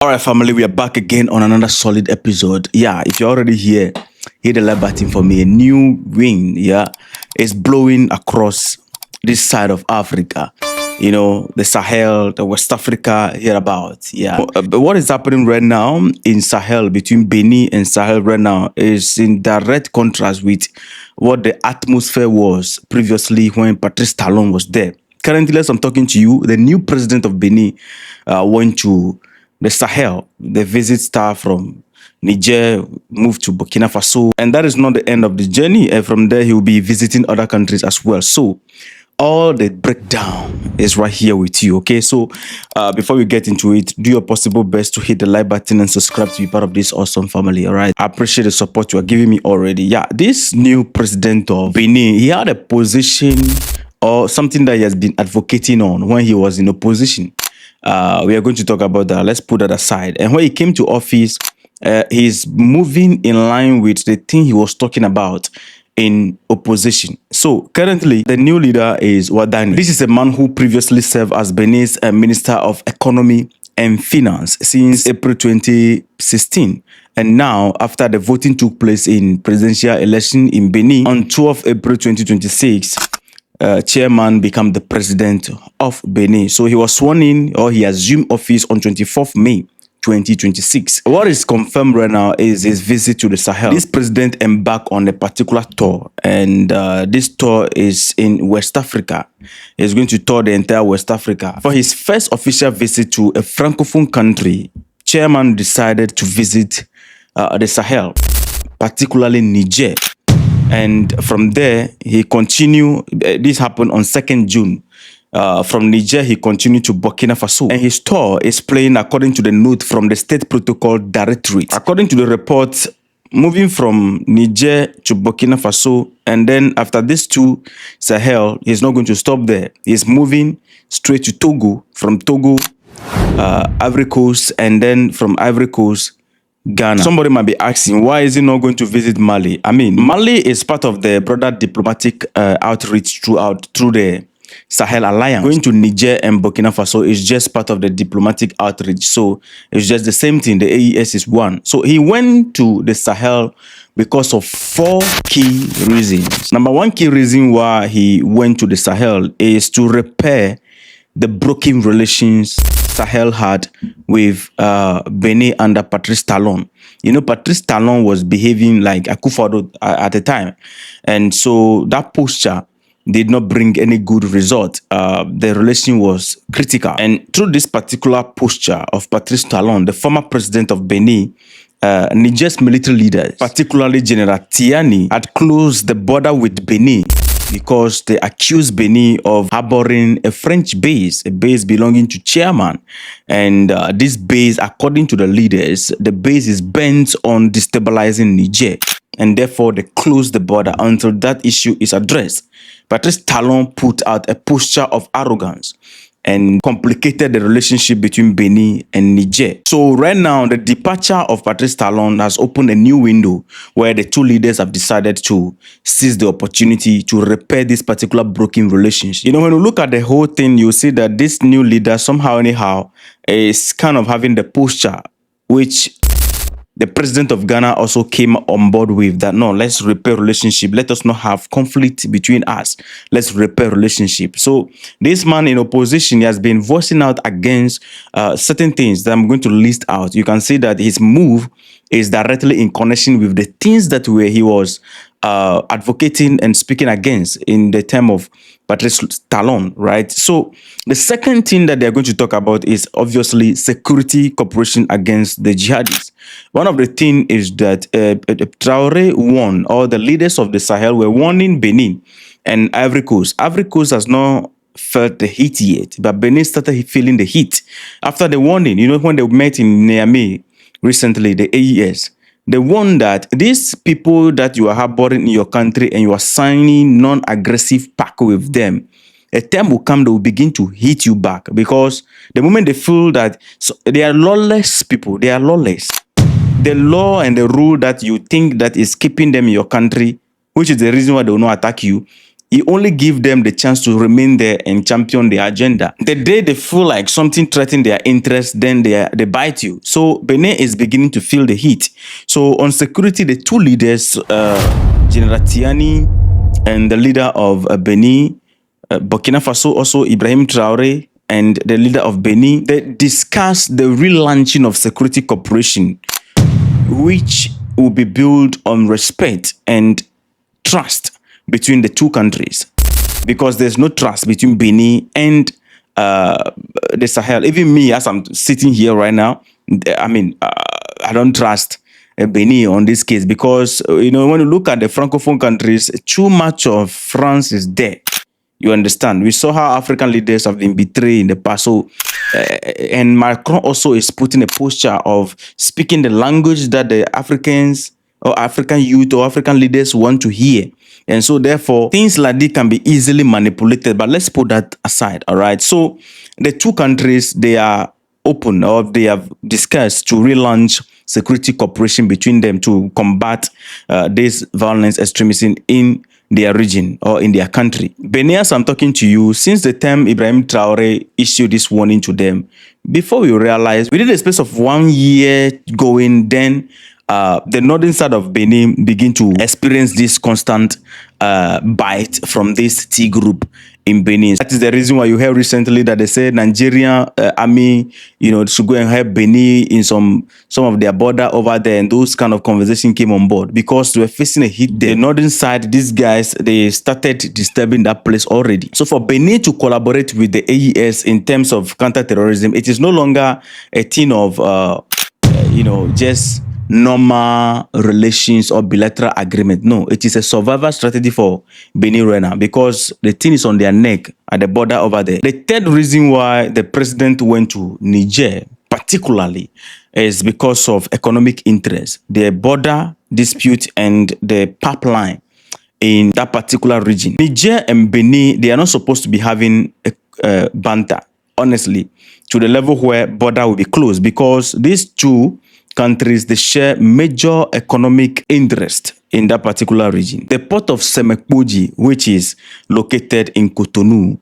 All right, family, we are back again on another solid episode. Yeah, if you're already here, hit the like button for me. A new wind, is blowing across this side of Africa. You know, the Sahel, the West Africa, hereabouts. Yeah. But what is happening right now in Sahel, between Benin and Sahel right now, is in direct contrast with what the atmosphere was previously when Patrice Talon was there. Currently, as I'm talking to you, the new president of Benin went to the Sahel. The visit star from Niger, moved to Burkina Faso. And that is not the end of the journey. And from there, he will be visiting other countries as well. So all the breakdown is right here with you. Okay, so before we get into it, do your possible best to hit the like button and subscribe to be part of this awesome family. All right, I appreciate the support you are giving me already. Yeah, this new president of Benin, he had a position or something that he has been advocating on when he was in opposition. We are going to talk about that. Let's put that aside. And when he came to office, he's moving in line with the thing he was talking about in opposition. So currently, the new leader is Wadani. This is a man who previously served as Benin's Minister of Economy and Finance since April 2016. And now, after the voting took place in presidential election in Benin on 12 April 2026, chairman became the president of Benin. So he was sworn in, or he assumed office on 24th May 2026. What is confirmed right now is his visit to the Sahel. This president embarked on a particular tour, and this tour is in West Africa. He's going to tour the entire West Africa. For his first official visit to a francophone country, chairman decided to visit the Sahel, particularly Niger. And from there, he continued. This happened on 2nd June. From Niger, he continued to Burkina Faso. And his tour is playing according to the note from the State Protocol Directorate. According to the report, moving from Niger to Burkina Faso, and then after this to Sahel, he's not going to stop there. He's moving straight to Togo. From Togo, Ivory Coast, and then from Ivory Coast, Ghana. Somebody might be asking, why is he not going to visit Mali? I mean, Mali is part of the broader diplomatic outreach through the Sahel Alliance. Going to Niger and Burkina Faso is just part of the diplomatic outreach. So it's just the same thing. The AES is one. So he went to the Sahel because of 4 key reasons. Number one key reason why he went to the Sahel is to repair the broken relations Sahel had with Benin under Patrice Talon. You know, Patrice Talon was behaving like Akufo-Addo at the time. And so that posture did not bring any good result. The relation was critical. And through this particular posture of Patrice Talon, the former president of Benin, Niger's military leaders, particularly General Tiani, had closed the border with Benin because they accused Benin of harboring a French base, a base belonging to chairman. And this base, according to the leaders, the base is bent on destabilizing Niger. And therefore, they closed the border until that issue is addressed. Patrice Talon put out a posture of arrogance and complicated the relationship between Benin and Niger. So right now, the departure of Patrice Talon has opened a new window where the two leaders have decided to seize the opportunity to repair this particular broken relationship. You know, when you look at the whole thing, you see that this new leader somehow anyhow is kind of having the posture which the president of Ghana also came on board with, that no, let's repair relationship. Let us not have conflict between us. Let's repair relationship. So this man in opposition, he has been voicing out against certain things that I'm going to list out. You can see that his move is directly in connection with the things that he was advocating and speaking against in the term of Patrice Talon, right? So the second thing that they're going to talk about is obviously security cooperation against the jihadists. One of the things is that Traoré warned, or the leaders of the Sahel were warning Benin and Ivory Coast. Ivory Coast has not felt the heat yet, but Benin started feeling the heat after the warning. You know, when they met in Niamey recently, the AES, they warned that these people that you are harboring in your country and you are signing non-aggressive pact with them, a time will come they will begin to hit you back, because the moment they feel that they are lawless people, they are lawless. The law and the rule that you think that is keeping them in your country, which is the reason why they will not attack you, He only give them the chance to remain there and champion their agenda. The day they feel like something threatens their interest, then they bite you. So Benin is beginning to feel the heat. So on security, the two leaders, General Tiani and the leader of Benin, Burkina Faso, also Ibrahim Traore, and the leader of Benin, they discussed the relaunching of security cooperation, which will be built on respect and trust between the two countries, because there's no trust between Benin and the Sahel. Even me, as I'm sitting here right now, I don't trust Benin on this case, because when you look at the Francophone countries, too much of France is there. You understand? We saw how African leaders have been betrayed in the past. So, and Macron also is putting a posture of speaking the language that the Africans or African youth or African leaders want to hear. And so, therefore, things like this can be easily manipulated. But let's put that aside, all right? So, the two countries, they are open, or they have discussed to relaunch security cooperation between them to combat this violence extremism in their region or in their country. Benin, I'm talking to you, since the time Ibrahim Traore issued this warning to them, before we realized, within the space of 1 year going, then the northern side of Benin begin to experience this constant bite from this T group in Benin. That is the reason why you heard recently that they said Nigerian army, should go and help Benin in some of their border over there, and those kind of conversation came on board because they were facing a hit there. The northern side, these guys, they started disturbing that place already. So for Benin to collaborate with the AES in terms of counter-terrorism, it is no longer a thing of just normal relations or bilateral agreement. No, it is a survival strategy for Benin right now, because the thing is on their neck at the border over there. The third reason why the president went to Niger particularly is because of economic interest, the border dispute and the pipeline in that particular region. Niger and Benin, they are not supposed to be having a banter, honestly, to the level where border will be closed, because these two countries, they share major economic interest in that particular region. The port of Semekpoji, which is located in Cotonou,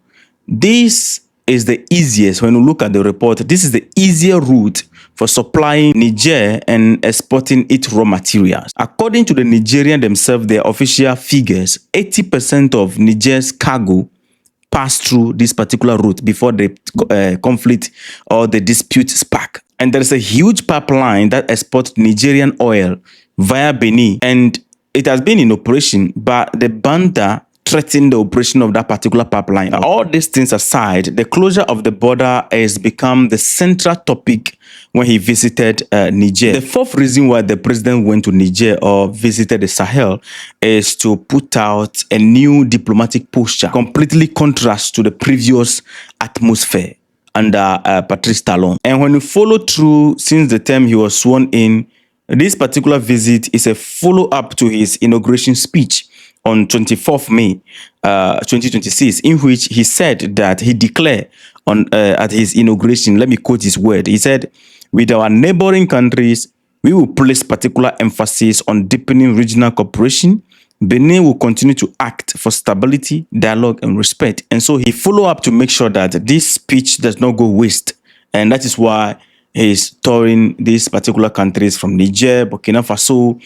this is the easiest, when you look at the report, this is the easier route for supplying Niger and exporting its raw materials. According to the Nigerian themselves, their official figures, 80% of Niger's cargo pass through this particular route before the conflict or the dispute spark. And there is a huge pipeline that exports Nigerian oil via Benin, and it has been in operation, but the banter threatened the operation of that particular pipeline. All these things aside, the closure of the border has become the central topic when he visited Niger. The fourth reason why the president went to Niger or visited the Sahel is to put out a new diplomatic posture, completely contrast to the previous atmosphere under Patrice Talon. And when you follow through since the time he was sworn in, this particular visit is a follow-up to his inauguration speech on 24th May 2026, in which he said that he declared at his inauguration, let me quote his word, he said, "With our neighboring countries, we will place particular emphasis on deepening regional cooperation. Benin will continue to act for stability, dialogue, and respect." And so he followed up to make sure that this speech does not go waste. And that is why he's touring these particular countries from Niger, Burkina Faso.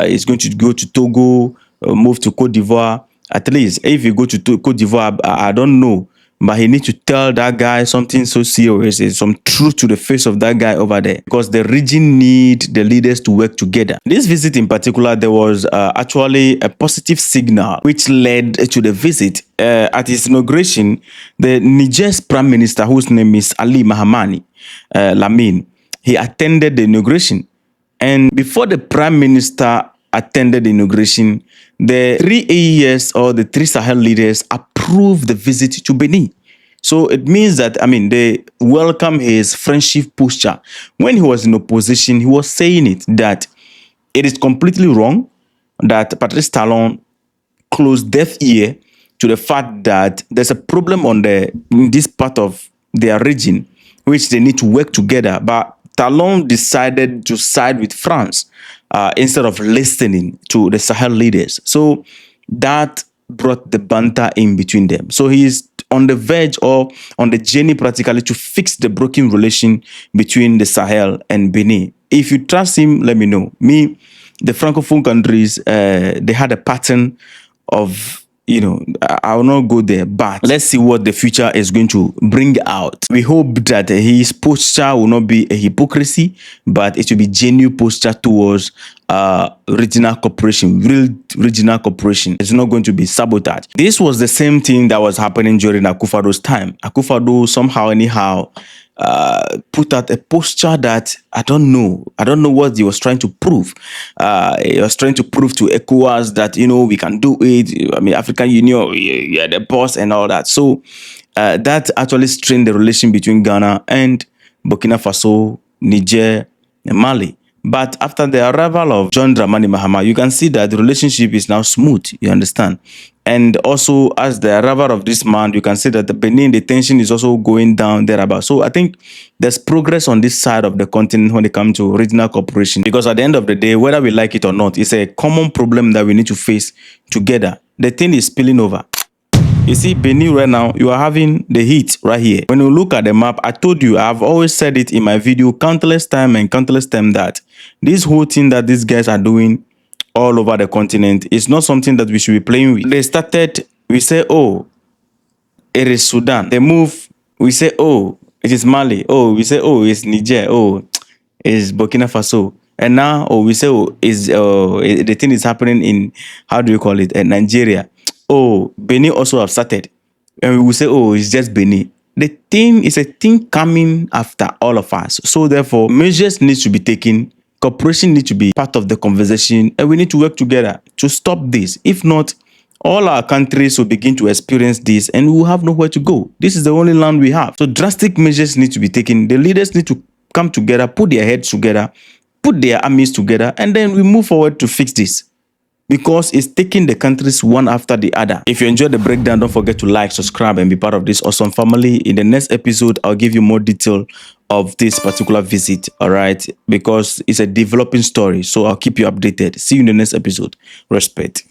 He's going to go to Togo, move to Côte d'Ivoire. At least if you go to Côte d'Ivoire, I don't know, but he needs to tell that guy something so serious, some truth to the face of that guy over there, because the region need the leaders to work together. This visit in particular, there was actually a positive signal which led to the visit. At his inauguration, the Niger's prime minister, whose name is Ali Mahamani Lamine, he attended the inauguration. And before the prime minister attended the inauguration, the three AES or the three Sahel leaders approved the visit to Benin. So it means that, they welcome his friendship posture. When he was in opposition, he was saying that it is completely wrong that Patrice Talon closed deaf ear to the fact that there's a problem in this part of their region, which they need to work together. But Talon decided to side with France instead of listening to the Sahel leaders. So that brought the banter in between them. So he is on the verge or on the journey practically to fix the broken relation between the Sahel and Benin. If you trust him, let me know. Me, the Francophone countries, they had a pattern of, I will not go there, but let's see what the future is going to bring out. We hope that his posture will not be a hypocrisy, but it will be genuine posture towards regional cooperation, real regional cooperation. It's not going to be sabotage. This was the same thing that was happening during Akufo-Addo's time. Akufo-Addo somehow, anyhow, put out a posture that I don't know what he was trying to prove. He was trying to prove to ECOWAS that, we can do it. I mean, African Union, you're the boss and all that. So that actually strained the relation between Ghana and Burkina Faso, Niger, and Mali. But after the arrival of John Dramani Mahama, you can see that the relationship is now smooth, you understand? And also, as the arrival of this man, you can see that the Benin, the tension is also going down thereabout. So I think there's progress on this side of the continent when it comes to regional cooperation. Because at the end of the day, whether we like it or not, it's a common problem that we need to face together. The thing is spilling over. You see, Benin right now, you are having the heat right here. When you look at the map, I told you, I've always said it in my video countless time that this whole thing that these guys are doing all over the continent is not something that we should be playing with. They started, we say, oh, it is Sudan. They move, we say, oh, it is Mali. Oh, we say, oh, it's Niger. Oh, it's Burkina Faso. And now, oh, we say, oh, the thing is happening in, how do you call it, Nigeria. Oh, Benin also have started. And we will say, oh, it's just Benin. The thing is a thing coming after all of us. So therefore, measures need to be taken. Cooperation needs to be part of the conversation. And we need to work together to stop this. If not, all our countries will begin to experience this and we will have nowhere to go. This is the only land we have. So drastic measures need to be taken. The leaders need to come together, put their heads together, put their armies together, and then we move forward to fix this. Because it's taking the countries one after the other. If you enjoyed the breakdown, don't forget to like, subscribe, and be part of this awesome family. In the next episode, I'll give you more detail of this particular visit, all right? Because it's a developing story, so I'll keep you updated. See you in the next episode. Respect.